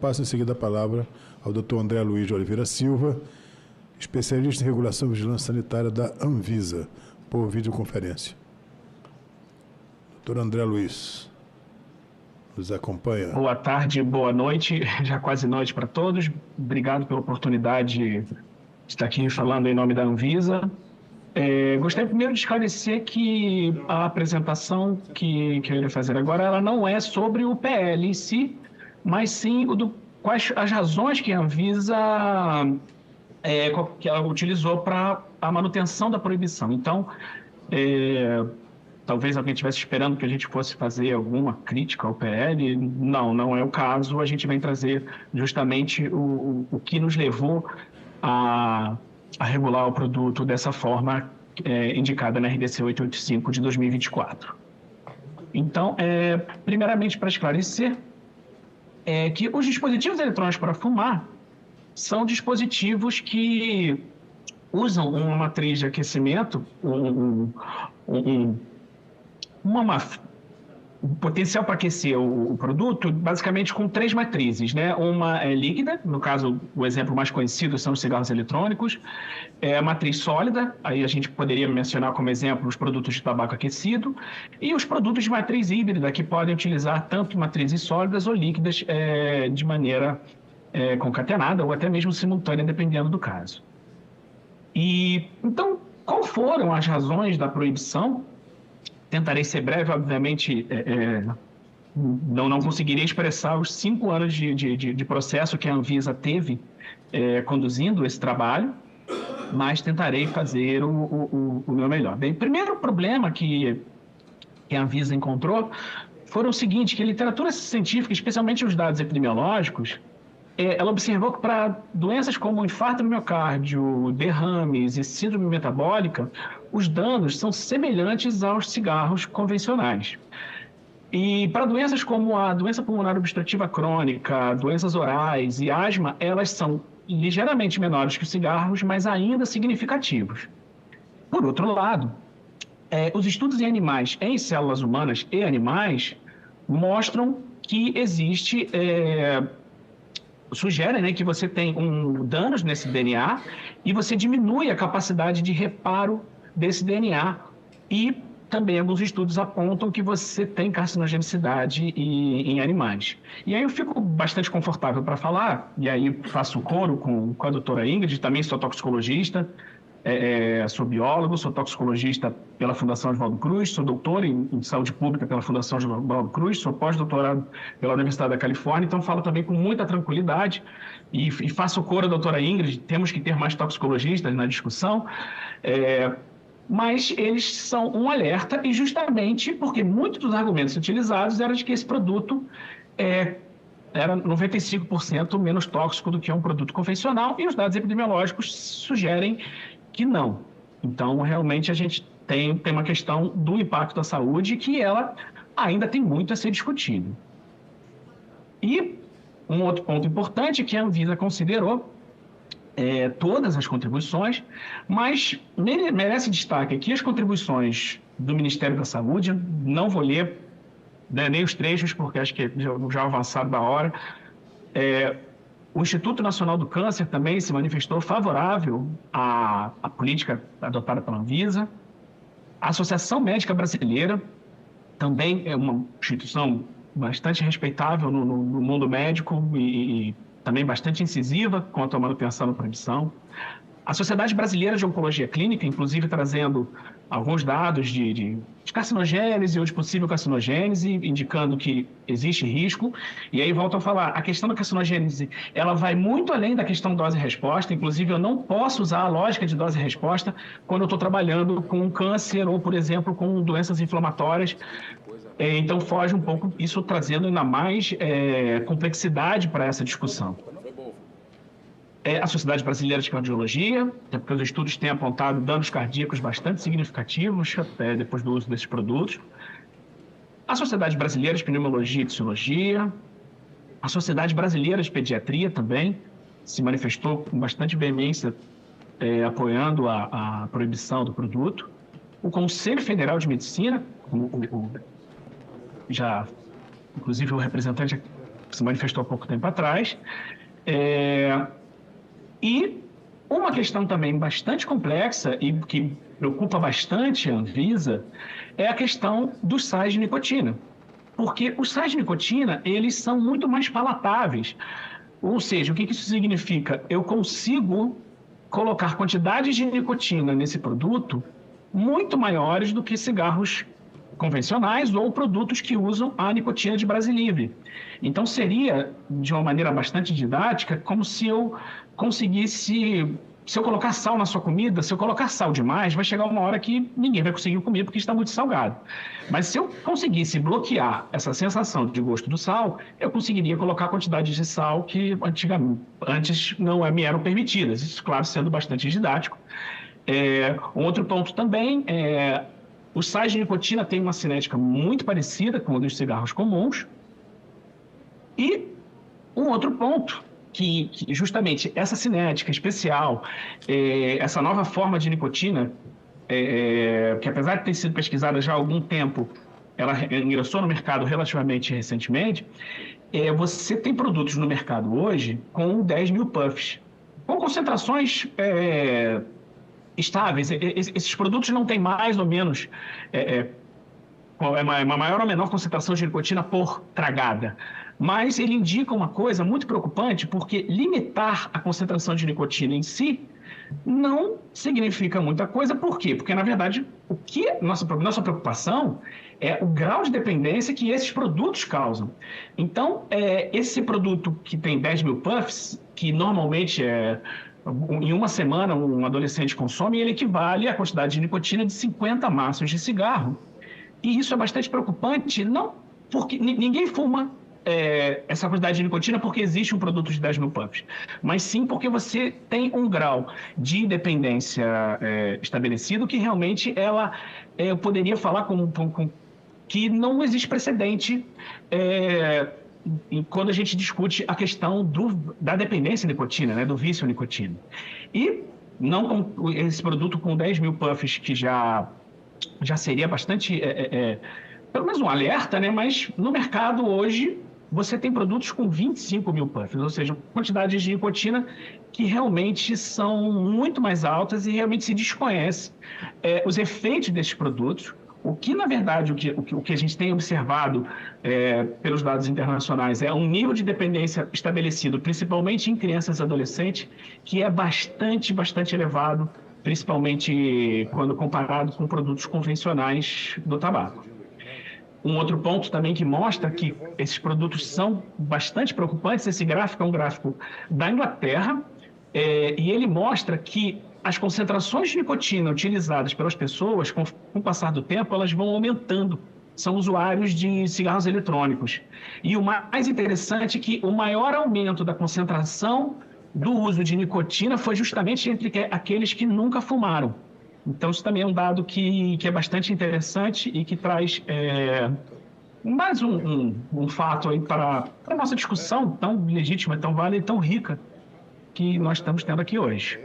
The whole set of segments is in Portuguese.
Passo em seguida a palavra ao Dr. André Luiz de Oliveira Silva, especialista em regulação e vigilância sanitária da Anvisa, por videoconferência. Dr. André Luiz, nos acompanha. Boa tarde, boa noite, já quase noite para todos. Obrigado pela oportunidade de estar aqui falando em nome da Anvisa. Gostaria primeiro de esclarecer que a apresentação que eu irei fazer agora, ela não é sobre o PL em si, mas sim quais as razões que a Anvisa que ela utilizou para a manutenção da proibição. Então, talvez alguém estivesse esperando que a gente fosse fazer alguma crítica ao PL. Não é o caso. A gente vem trazer justamente o que nos levou a regular o produto dessa forma indicada na RDC 885 de 2024. Então, primeiramente, para esclarecer, que os dispositivos eletrônicos para fumar são dispositivos que usam uma matriz de aquecimento, um potencial para aquecer o produto, basicamente com 3 matrizes, né? Uma é líquida, no caso, o exemplo mais conhecido são os cigarros eletrônicos, a matriz sólida, aí a gente poderia mencionar como exemplo os produtos de tabaco aquecido, e os produtos de matriz híbrida, que podem utilizar tanto matrizes sólidas ou líquidas de maneira concatenada ou até mesmo simultânea, dependendo do caso. Então, qual foram as razões da proibição? Tentarei ser breve, obviamente, não conseguiria expressar os 5 anos de processo que a Anvisa teve conduzindo esse trabalho, mas tentarei fazer o meu melhor. Bem, o primeiro problema que a Anvisa encontrou foi o seguinte, que a literatura científica, especialmente os dados epidemiológicos, ela observou que para doenças como infarto no miocárdio, derrames e síndrome metabólica, os danos são semelhantes aos cigarros convencionais. E para doenças como a doença pulmonar obstrutiva crônica, doenças orais e asma, elas são ligeiramente menores que os cigarros, mas ainda significativos. Por outro lado, os estudos em animais, em células humanas e animais, mostram que existe... sugerem, né, que você tem danos nesse DNA e você diminui a capacidade de reparo desse DNA. E também alguns estudos apontam que você tem carcinogenicidade em animais. E aí eu fico bastante confortável para falar, e aí faço coro com a doutora Ingrid, também sou toxicologista, sou biólogo, sou toxicologista pela Fundação Oswaldo Cruz, sou doutor em saúde pública pela Fundação Oswaldo Cruz, sou pós-doutorado pela Universidade da Califórnia, então falo também com muita tranquilidade e faço coro à doutora Ingrid, temos que ter mais toxicologistas na discussão, mas eles são um alerta, e justamente porque muitos dos argumentos utilizados eram de que esse produto era 95% menos tóxico do que um produto convencional, e os dados epidemiológicos sugerem que não. Então, realmente, a gente tem uma questão do impacto da saúde que ela ainda tem muito a ser discutido. E um outro ponto importante é que a Anvisa considerou todas as contribuições, mas merece destaque aqui as contribuições do Ministério da Saúde. Não vou ler nem os trechos, porque acho que já avançado da hora. O Instituto Nacional do Câncer também se manifestou favorável à política adotada pela Anvisa. A Associação Médica Brasileira também é uma instituição bastante respeitável no mundo médico e também bastante incisiva quanto à manutenção da proibição. A Sociedade Brasileira de Oncologia Clínica, inclusive trazendo alguns dados de carcinogênese ou de possível carcinogênese, indicando que existe risco. E aí volto a falar, a questão da carcinogênese, ela vai muito além da questão dose-resposta. Inclusive, eu não posso usar a lógica de dose-resposta quando eu estou trabalhando com câncer ou, por exemplo, com doenças inflamatórias. Então, foge um pouco isso, trazendo ainda mais complexidade para essa discussão. A Sociedade Brasileira de Cardiologia, porque os estudos têm apontado danos cardíacos bastante significativos depois do uso desses produtos. A Sociedade Brasileira de Pneumologia e Fisiologia, a Sociedade Brasileira de Pediatria também se manifestou com bastante veemência apoiando a proibição do produto. O Conselho Federal de Medicina, inclusive o representante se manifestou há pouco tempo atrás. E uma questão também bastante complexa e que preocupa bastante a Anvisa é a questão dos sais de nicotina. Porque os sais de nicotina, eles são muito mais palatáveis. Ou seja, o que isso significa? Eu consigo colocar quantidades de nicotina nesse produto muito maiores do que cigarros convencionais ou produtos que usam a nicotina de Brase Livre. Então, seria, de uma maneira bastante didática, como se eu conseguisse... Se eu colocar sal na sua comida, se eu colocar sal demais, vai chegar uma hora que ninguém vai conseguir comer porque está muito salgado. Mas se eu conseguisse bloquear essa sensação de gosto do sal, eu conseguiria colocar quantidades de sal que antes não me eram permitidas. Isso, claro, sendo bastante didático. Um outro ponto também é... Os sais de nicotina têm uma cinética muito parecida com a dos cigarros comuns. E um outro ponto, que justamente essa cinética especial, essa nova forma de nicotina, que apesar de ter sido pesquisada já há algum tempo, ela ingressou no mercado relativamente recentemente, você tem produtos no mercado hoje com 10 mil puffs, com concentrações... estáveis. Esses produtos não têm mais ou menos uma maior ou menor concentração de nicotina por tragada. Mas ele indica uma coisa muito preocupante, porque limitar a concentração de nicotina em si não significa muita coisa. Por quê? Porque, na verdade, nossa preocupação é o grau de dependência que esses produtos causam. Então, esse produto que tem 10 mil puffs, que normalmente em uma semana um adolescente consome, ele equivale à quantidade de nicotina de 50 maços de cigarro. E isso é bastante preocupante, não porque ninguém fuma essa quantidade de nicotina porque existe um produto de 10 mil puffs, mas sim porque você tem um grau de dependência estabelecido que realmente eu poderia falar que não existe precedente quando a gente discute a questão da dependência à nicotina, né, do vício à nicotina. E não com esse produto com 10 mil puffs, que já seria bastante, pelo menos um alerta, né, mas no mercado hoje você tem produtos com 25 mil puffs, ou seja, quantidades de nicotina que realmente são muito mais altas e realmente se desconhece os efeitos desses produtos. O que, na verdade, o que a gente tem observado pelos dados internacionais é um nível de dependência estabelecido, principalmente em crianças e adolescentes, que é bastante, bastante elevado, principalmente quando comparado com produtos convencionais do tabaco. Um outro ponto também que mostra que esses produtos são bastante preocupantes, esse gráfico é um gráfico da Inglaterra, e ele mostra que as concentrações de nicotina utilizadas pelas pessoas, com o passar do tempo, elas vão aumentando. São usuários de cigarros eletrônicos. E o mais interessante é que o maior aumento da concentração do uso de nicotina foi justamente entre aqueles que nunca fumaram. Então, isso também é um dado que é bastante interessante e que traz mais um fato aí para a nossa discussão tão legítima, tão válida e tão rica que nós estamos tendo aqui hoje.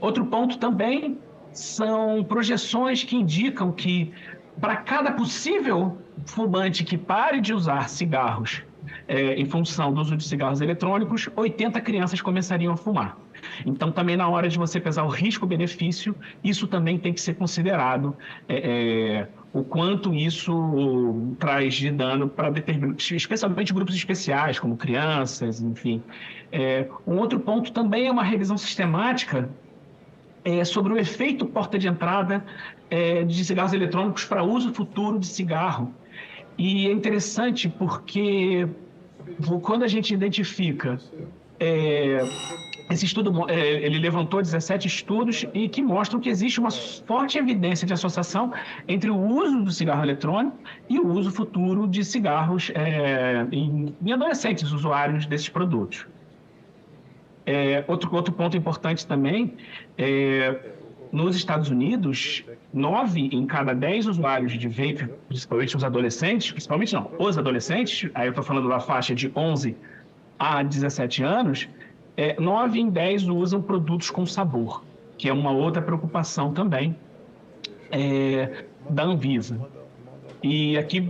Outro ponto também são projeções que indicam que para cada possível fumante que pare de usar cigarros em função do uso de cigarros eletrônicos, 80 crianças começariam a fumar. Então, também na hora de você pesar o risco-benefício, isso também tem que ser considerado, o quanto isso traz de dano para especialmente grupos especiais, como crianças, enfim. Um outro ponto também é uma revisão sistemática sobre o efeito porta de entrada de cigarros eletrônicos para uso futuro de cigarro. E é interessante porque quando a gente identifica... Esse estudo, ele levantou 17 estudos e que mostram que existe uma forte evidência de associação entre o uso do cigarro eletrônico e o uso futuro de cigarros em adolescentes usuários desses produtos. Outro ponto importante também, nos Estados Unidos, 9 em cada 10 usuários de vape, principalmente os adolescentes, os adolescentes, aí eu estou falando da faixa de 11 a 17 anos, 9 em 10 usam produtos com sabor, que é uma outra preocupação também da Anvisa. E aqui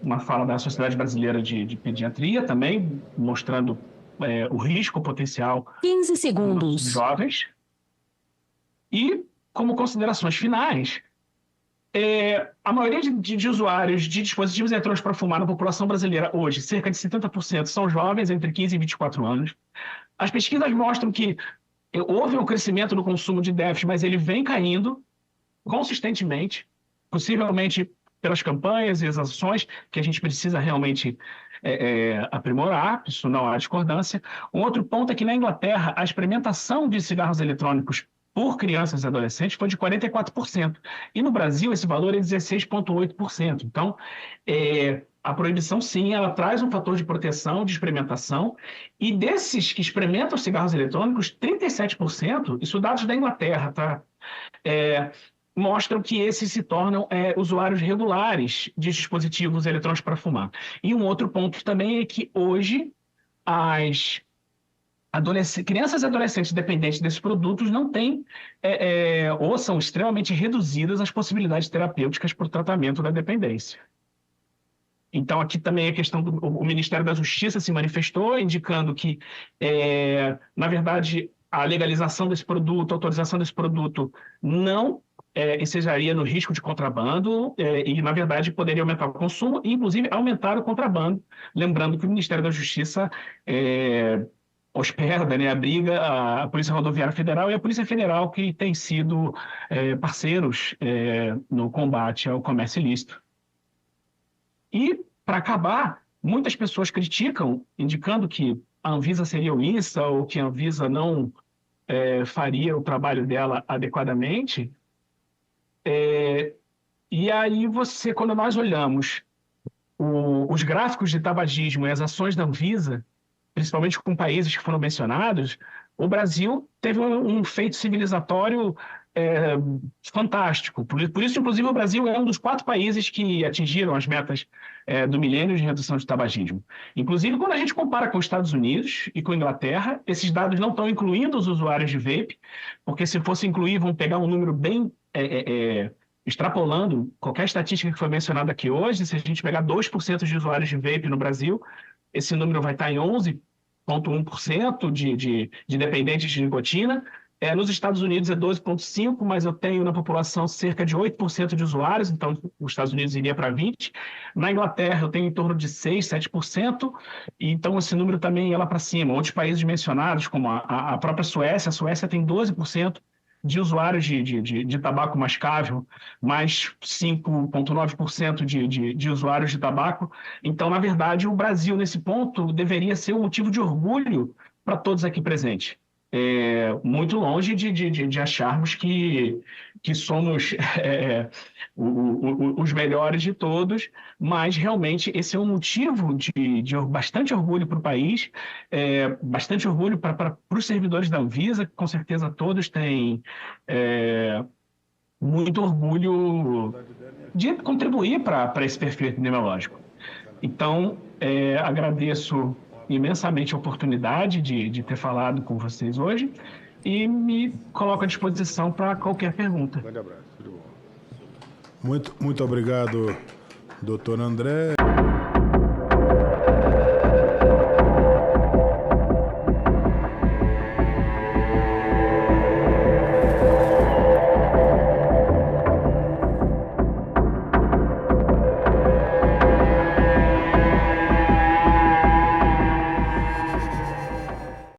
uma fala da Sociedade Brasileira de Pediatria também, mostrando o risco potencial 15 dos segundos. jovens. E, como considerações finais, a maioria de usuários de dispositivos eletrônicos para fumar na população brasileira hoje, cerca de 70%, são jovens entre 15 e 24 anos. As pesquisas mostram que houve um crescimento no consumo de déficit, mas ele vem caindo consistentemente, possivelmente pelas campanhas e as ações que a gente precisa realmente aprimorar, isso não há discordância. Um outro ponto é que na Inglaterra, a experimentação de cigarros eletrônicos por crianças e adolescentes foi de 44%. E no Brasil, esse valor é 16,8%. Então, a proibição, sim, ela traz um fator de proteção, de experimentação, e desses que experimentam cigarros eletrônicos, 37%, isso dados da Inglaterra, tá? Mostram que esses se tornam usuários regulares de dispositivos eletrônicos para fumar. E um outro ponto também é que hoje as crianças e adolescentes dependentes desses produtos não têm ou são extremamente reduzidas as possibilidades terapêuticas para o tratamento da dependência. Então, aqui também a questão o Ministério da Justiça se manifestou, indicando que, na verdade, a legalização desse produto, a autorização desse produto não ensejaria no risco de contrabando e, na verdade, poderia aumentar o consumo e, inclusive, aumentar o contrabando. Lembrando que o Ministério da Justiça hospeda, né, abriga a Polícia Rodoviária Federal e a Polícia Federal, que tem sido parceiros no combate ao comércio ilícito. E, para acabar, muitas pessoas criticam, indicando que a Anvisa seria omissa ou que a Anvisa não faria o trabalho dela adequadamente. E aí quando nós olhamos os gráficos de tabagismo e as ações da Anvisa, principalmente com países que foram mencionados, o Brasil teve um feito civilizatório fantástico. Por isso, inclusive, o Brasil é um dos 4 países que atingiram as metas do milênio de redução de tabagismo. Inclusive, quando a gente compara com os Estados Unidos e com a Inglaterra, esses dados não estão incluindo os usuários de vape, porque se fosse incluir, vão pegar um número bem extrapolando qualquer estatística que foi mencionada aqui hoje. Se a gente pegar 2% de usuários de vape no Brasil, esse número vai estar em 11,1% de dependentes de nicotina. Nos Estados Unidos é 12,5%, mas eu tenho na população cerca de 8% de usuários, então os Estados Unidos iria para 20%. Na Inglaterra eu tenho em torno de 6%, 7%, então esse número também ia lá para cima. Outros países mencionados, como a própria Suécia, a Suécia tem 12% de usuários de tabaco mascável, mais 5,9% de usuários de tabaco. Então, na verdade, o Brasil, nesse ponto, deveria ser um motivo de orgulho para todos aqui presentes. Muito longe de acharmos que somos os melhores de todos, mas realmente esse é um motivo de bastante orgulho para o país, bastante orgulho para os servidores da Anvisa, que com certeza todos têm muito orgulho de contribuir para esse perfil epidemiológico. Então, agradeço imensamente a oportunidade de ter falado com vocês hoje e me coloco à disposição para qualquer pergunta. Grande abraço. Muito obrigado, doutor André.